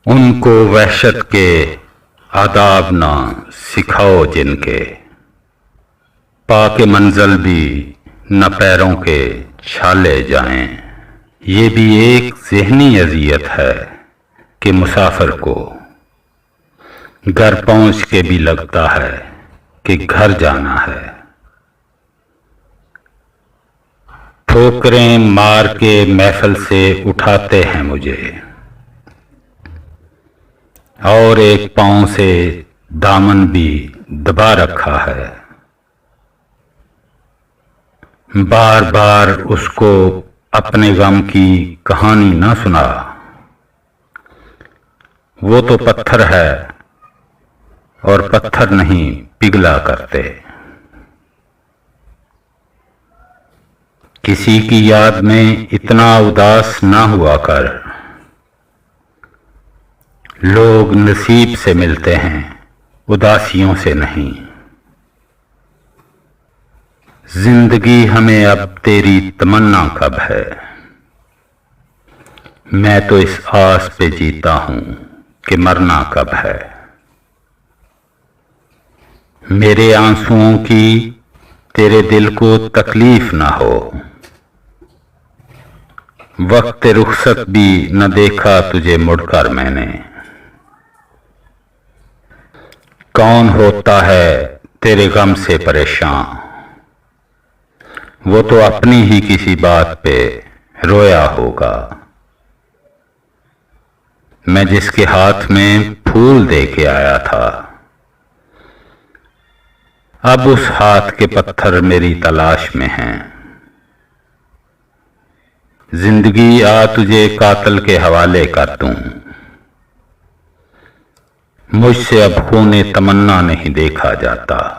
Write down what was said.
उनको वहशत के आदाब ना सिखाओ जिनके, पाके मंज़िल भी न पैरों के छाले जाएं। ये भी एक ज़हनी अज़ियत है कि मुसाफिर को घर पहुँच के भी लगता है कि घर जाना है। ठोकरें मार के महफिल से उठाते हैं मुझे और एक पाँव से दामन भी दबा रखा है। बार बार उसको अपने गम की कहानी ना सुना, वो तो पत्थर है और पत्थर नहीं पिघला करते। किसी की याद में इतना उदास ना हुआ कर, लोग नसीब से मिलते हैं उदासियों से नहीं। जिंदगी हमें अब तेरी तमन्ना कब है, मैं तो इस आस पे जीता हूं कि मरना कब है। मेरे आंसुओं की तेरे दिल को तकलीफ ना हो, वक्त रुखसत भी न देखा तुझे मुड़कर मैंने। कौन होता है तेरे गम से परेशान, वो तो अपनी ही किसी बात पे रोया होगा। मैं जिसके हाथ में फूल दे के आया था, अब उस हाथ के पत्थर मेरी तलाश में हैं। जिंदगी आ तुझे कातिल के हवाले कर दूं, मुझसे अब खूने तमन्ना नहीं देखा जाता।